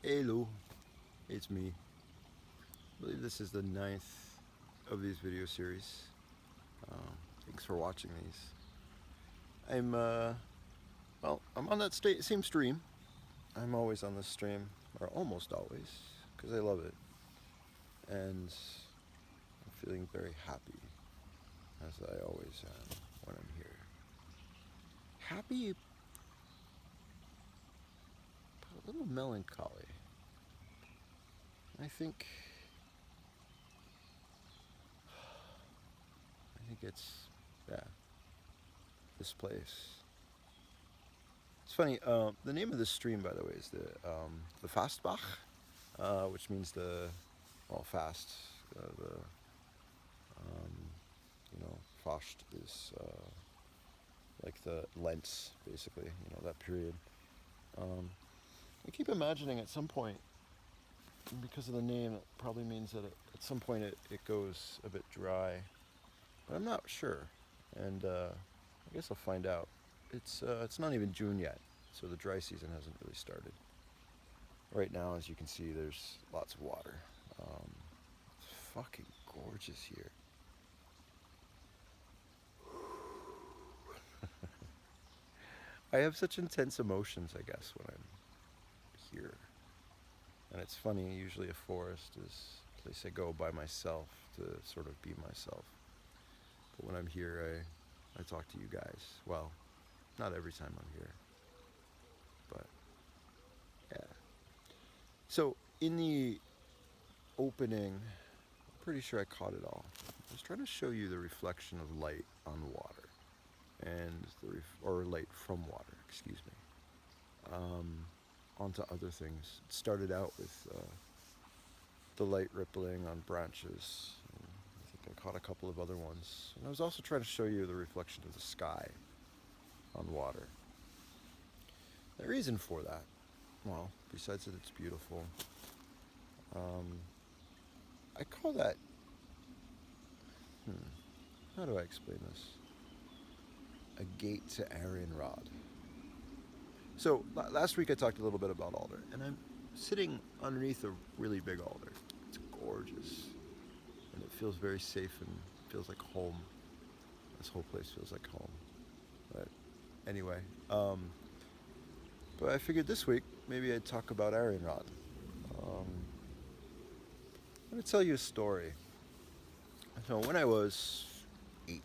Hello, it's me. I believe this is the ninth of these video series. Thanks for watching these. I'm on that same stream. I'm always on this stream, or almost always, because I love it. And I'm feeling very happy, as I always am when I'm here. Happy, but a little melancholy. I think it's, yeah, this place. It's funny. The name of this stream, by the way, is the Fastbach, which means fast. The um, Fast is like the Lent, basically. That period. I keep imagining at some point, because of the name, it probably means that at some point it goes a bit dry, but I'm not sure, and I guess I'll find out. It's not even June yet, so the dry season hasn't really started. Right now, as you can see, there's lots of water. It's fucking gorgeous here. I have such intense emotions, I guess, when I'm here. And it's funny, usually a forest is a place I go by myself to sort of be myself. But when I'm here, I talk to you guys. Well, not every time I'm here, but yeah. So, in the opening, I'm pretty sure I caught it all. I was trying to show you the reflection of light on water, and or light from water, excuse me, onto other things. It started out with the light rippling on branches. I think I caught a couple of other ones. And I was also trying to show you the reflection of the sky on water. The reason for that, well, besides that it's beautiful, I call that, how do I explain this? A gate to Arianrhod. So last week I talked a little bit about alder, and I'm sitting underneath a really big alder. It's gorgeous, and it feels very safe and feels like home. This whole place feels like home. But anyway, but I figured this week maybe I'd talk about Arianrhod. I'm going to tell you a story. So when I was 8,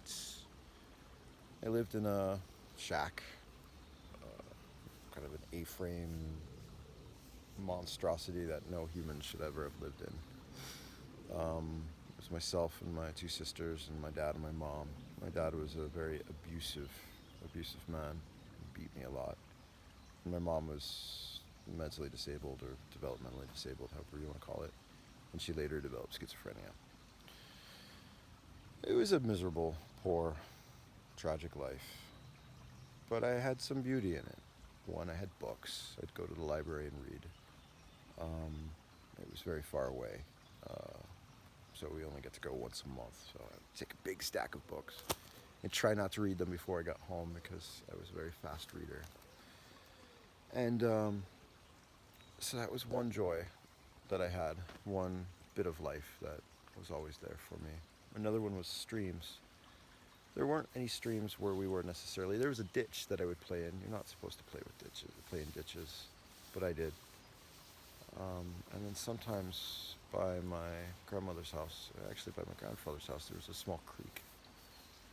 I lived in a shack, kind of an A-frame monstrosity that no human should ever have lived in. It was myself and my 2 sisters and my dad and my mom. My dad was a very abusive man. He beat me a lot. And my mom was mentally disabled or developmentally disabled, however you want to call it. And she later developed schizophrenia. It was a miserable, poor, tragic life. But I had some beauty in it. One, I had books. I'd go to the library and read. It was very far away, so we only get to go once a month. So I'd take a big stack of books and try not to read them before I got home because I was a very fast reader. And so that was one joy that I had, one bit of life that was always there for me. Another one was streams. There weren't any streams where we were necessarily. There was a ditch that I would play in. You're not supposed to play with ditches, play in ditches, but I did. And then sometimes by my grandmother's house, actually by my grandfather's house, there was a small creek.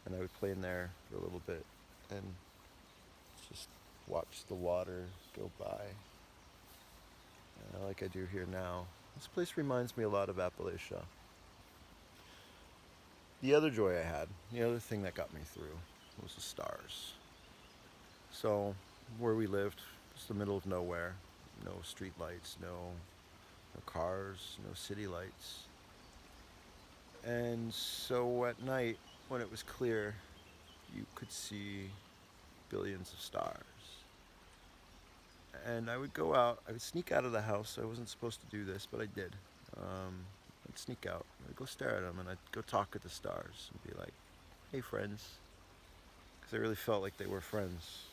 And I would play in there for a little bit and just watch the water go by, like I do here now. This place reminds me a lot of Appalachia. The other joy I had, the other thing that got me through, was the stars. So, where we lived was the middle of nowhere. No street lights, no cars, no city lights. And so at night, when it was clear, you could see billions of stars. And I would go out, I would sneak out of the house. I wasn't supposed to do this, but I did. I'd sneak out, I'd go stare at them, and I'd go talk at the stars and be like, hey friends. Because I really felt like they were friends.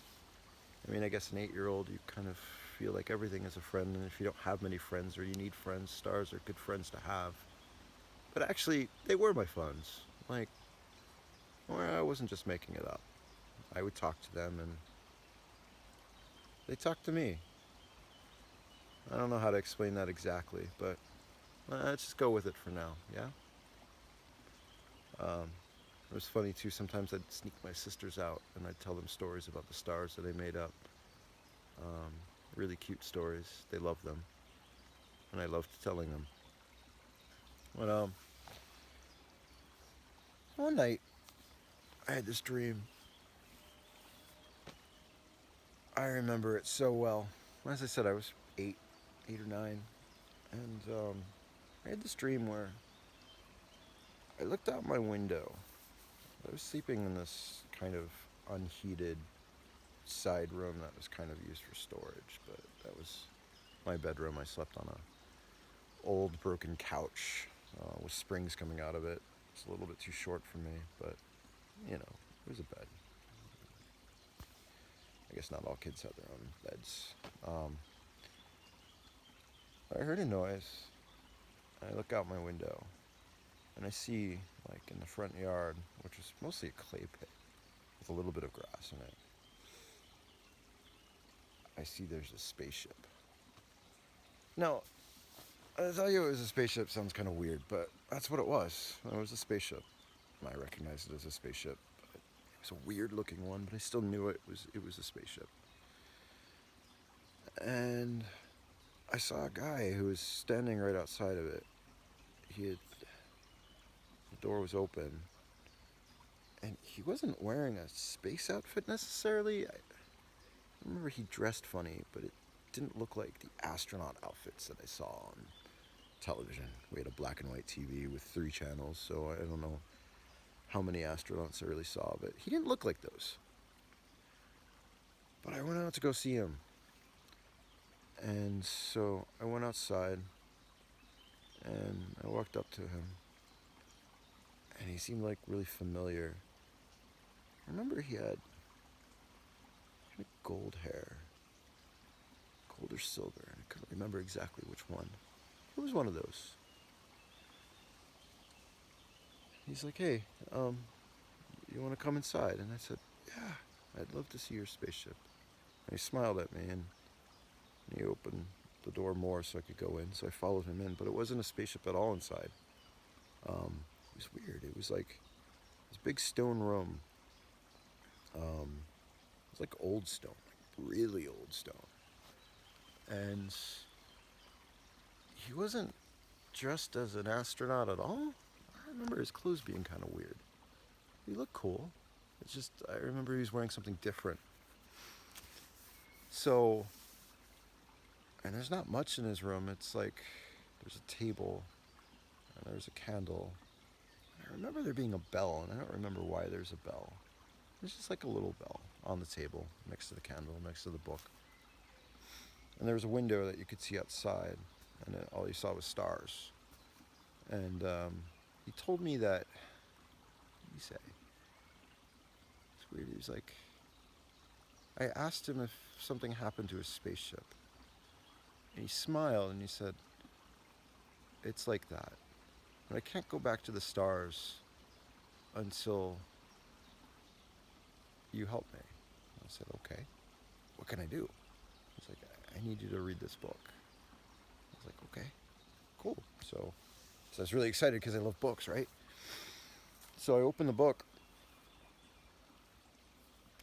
I mean, I guess an 8-year-old, you kind of feel like everything is a friend, and if you don't have many friends or you need friends, stars are good friends to have. But actually, they were my friends. Like, well, I wasn't just making it up. I would talk to them, and they talked to me. I don't know how to explain that exactly, but let's just go with it for now, yeah? Um, it was funny too, sometimes I'd sneak my sisters out and I'd tell them stories about the stars that I made up. Um, really cute stories. They loved them, and I loved telling them. But one night, I had this dream. I remember it so well. As I said, I was 8 or 9, and I had this dream where I looked out my window. I was sleeping in this kind of unheated side room that was kind of used for storage, but that was my bedroom. I slept on a old broken couch with springs coming out of it. It's a little bit too short for me, but you know, it was a bed. I guess not all kids have their own beds. I heard a noise. I look out my window, and I see, like in the front yard, which was mostly a clay pit with a little bit of grass in it, I see there's a spaceship. Now, I tell you it was a spaceship sounds kind of weird, but that's what it was. It was a spaceship. I recognized it as a spaceship. It was a weird looking one, but I still knew it was a spaceship. And I saw a guy who was standing right outside of it. The door was open, and he wasn't wearing a space outfit necessarily. I remember he dressed funny, but it didn't look like the astronaut outfits that I saw on television. We had a black and white TV with 3 channels, so I don't know how many astronauts I really saw, but he didn't look like those. But I went out to go see him, and so I went outside, and I walked up to him, and he seemed like really familiar. I remember he had kind of gold hair, gold or silver, and I couldn't remember exactly which one. It was one of those. He's like, "Hey, you want to come inside?" And I said, "Yeah, I'd love to see your spaceship." And he smiled at me, and he opened the door more so I could go in. So I followed him in, but it wasn't a spaceship at all inside. It was weird. It was like this big stone room. It was like old stone, like really old stone. And he wasn't dressed as an astronaut at all. I remember his clothes being kind of weird. He looked cool. It's just, I remember he was wearing something different. So, and there's not much in his room. It's like there's a table and there's a candle. And I remember there being a bell, and I don't remember why there's a bell. There's just like a little bell on the table next to the candle, next to the book. And there was a window that you could see outside, and all you saw was stars. And he told me that, what did he say? It's weird. He was like, I asked him if something happened to his spaceship. And he smiled and he said, it's like that. But I can't go back to the stars until you help me. I said, okay. What can I do? He's like, I need you to read this book. I was like, okay, cool. So I was really excited because I love books, right? So I open the book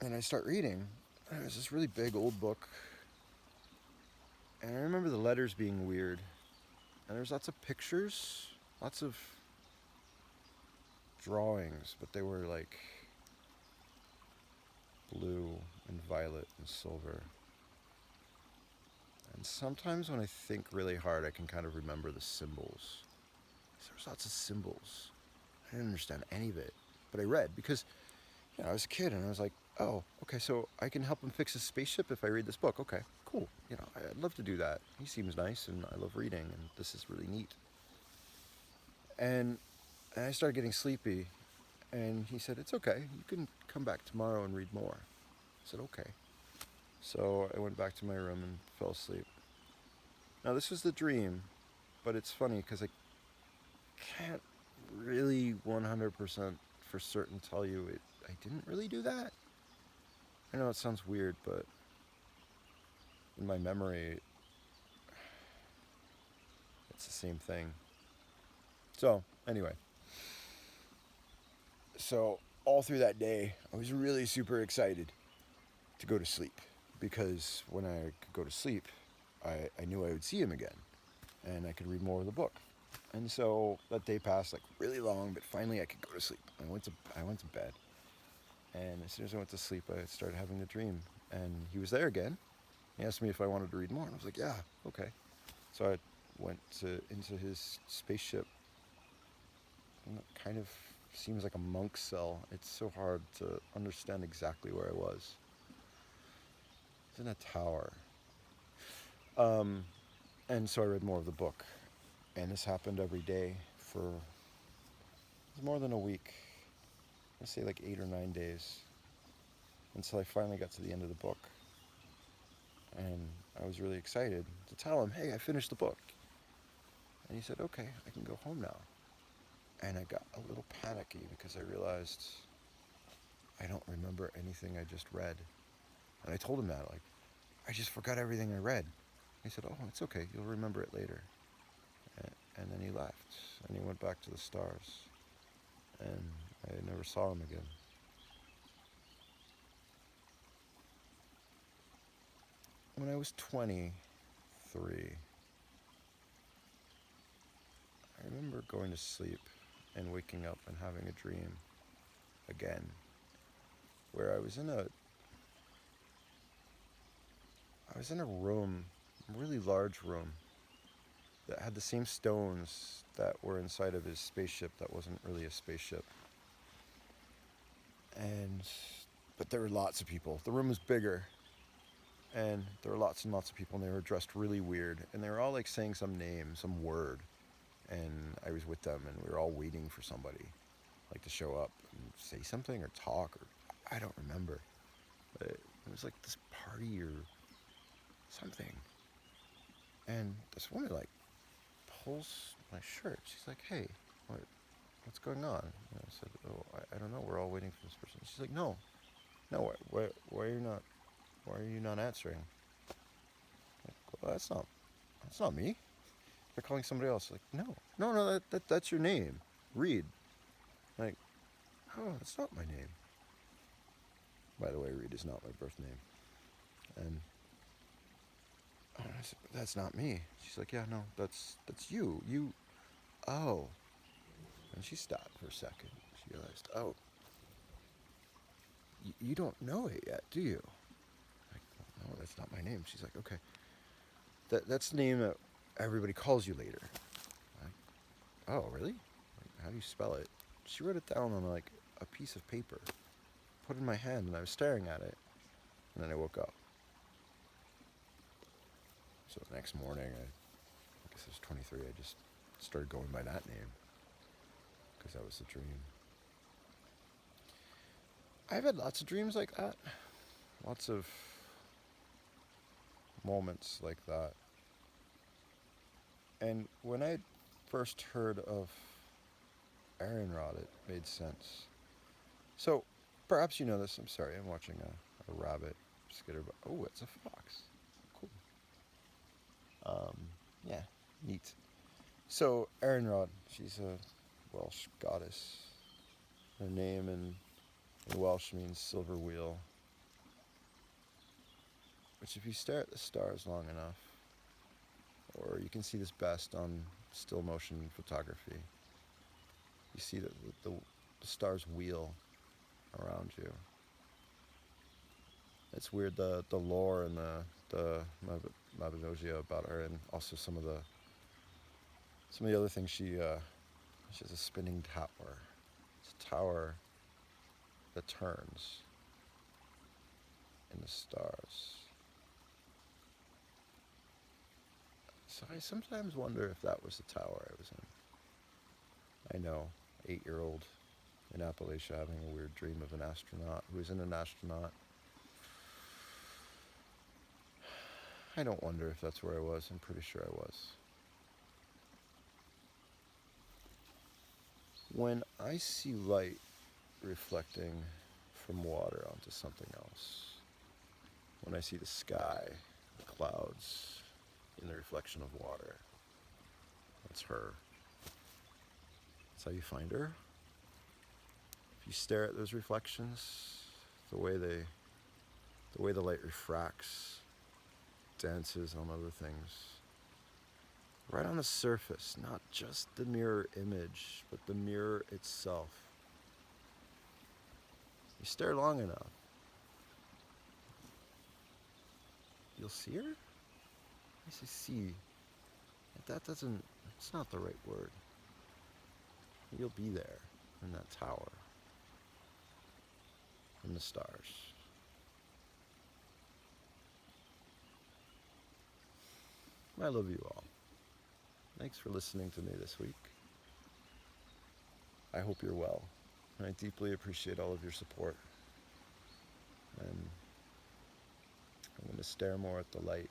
and I start reading. And it was this really big old book. And I remember the letters being weird. And there's lots of pictures, lots of drawings, but they were like blue and violet and silver. And sometimes when I think really hard, I can kind of remember the symbols. So there's lots of symbols. I didn't understand any of it, but I read because I was a kid and I was like, oh, okay, so I can help him fix his spaceship if I read this book. Okay, cool. I'd love to do that. He seems nice and I love reading and this is really neat. And I started getting sleepy and he said, it's okay. You can come back tomorrow and read more. I said, okay. So I went back to my room and fell asleep. Now this was the dream, but it's funny because I can't really 100% for certain tell you I didn't really do that. I know it sounds weird, but in my memory, it's the same thing. So, anyway, so all through that day, I was really super excited to go to sleep because when I could go to sleep, I knew I would see him again and I could read more of the book. And so that day passed like really long, but finally I could go to sleep. I went to bed, and as soon as I went to sleep, I started having the dream, and he was there again. He asked me if I wanted to read more, and I was like, yeah, okay. So I went into his spaceship, and it kind of seems like a monk cell. It's so hard to understand exactly where I was. It's in a tower. Um, and so I read more of the book, and this happened every day for more than a week. I say like 8 or 9 days until I finally got to the end of the book, and I was really excited to tell him, "Hey, I finished the book." And he said, "Okay, I can go home now." And I got a little panicky because I realized I don't remember anything I just read. And I told him that, like, I just forgot everything I read. He said, "Oh, it's okay. You'll remember it later." And then he left, and he went back to the stars, and I never saw him again. When I was 23, I remember going to sleep and waking up and having a dream again, where I was in a room, a really large room, that had the same stones that were inside of his spaceship that wasn't really a spaceship. And but there were lots of people. The room was bigger, and there were lots and lots of people, and they were dressed really weird, and they were all like saying some name, some word, and I was with them, and we were all waiting for somebody like to show up and say something or talk, or I don't remember. But it was like this party or something, and this woman like pulls my shirt. She's like, "Hey, what's going on?" And I said, "Oh, I don't know. We're all waiting for this person." She's like, "No, no. Why are you not? Why are you not answering?" Like, well, that's not me. They're calling somebody else. Like, no, no, no. That's your name. Reed. Like, oh, that's not my name. By the way, Reed is not my birth name. And I said, "But that's not me." She's like, "Yeah, no, that's you. You. Oh." And she stopped for a second. She realized, "Oh, you don't know it yet, do you?" Like, "No, that's not my name." She's like, "Okay, that's the name that everybody calls you later." Like, "Oh, really? Like, how do you spell it?" She wrote it down on like a piece of paper, put it in my hand, and I was staring at it. And then I woke up. So the next morning, I guess I was 23. I just started going by that name because that was the dream. I've had lots of dreams like that, lots of moments like that. And when I first heard of Aaron Rod, it made sense. So perhaps you know this. I'm sorry, I'm watching a rabbit skitter by. Oh, it's a fox. Cool. Um, yeah, neat. So Aaron Rod, she's a Welsh goddess. Her name in Welsh means silver wheel, which if you stare at the stars long enough, or you can see this best on still motion photography, you see that the stars wheel around you. It's weird, the lore and the Mabinogia about her, and also some of the other things she has a spinning tower. It's a tower that turns in the stars. So I sometimes wonder if that was the tower I was in. I know, 8-year-old in Appalachia having a weird dream of an astronaut who isn't an astronaut. I don't wonder if that's where I was. I'm pretty sure I was. When I see light reflecting from water onto something else, when I see the sky, the clouds in the reflection of water, that's her. That's how you find her. If you stare at those reflections, the way the light refracts, dances on other things, right on the surface, not just the mirror image, but the mirror itself. You stare long enough, you'll see her? I say see. That doesn't, it's not the right word. You'll be there in that tower, in the stars. I love you all. Thanks for listening to me this week. I hope you're well. And I deeply appreciate all of your support. And I'm going to stare more at the light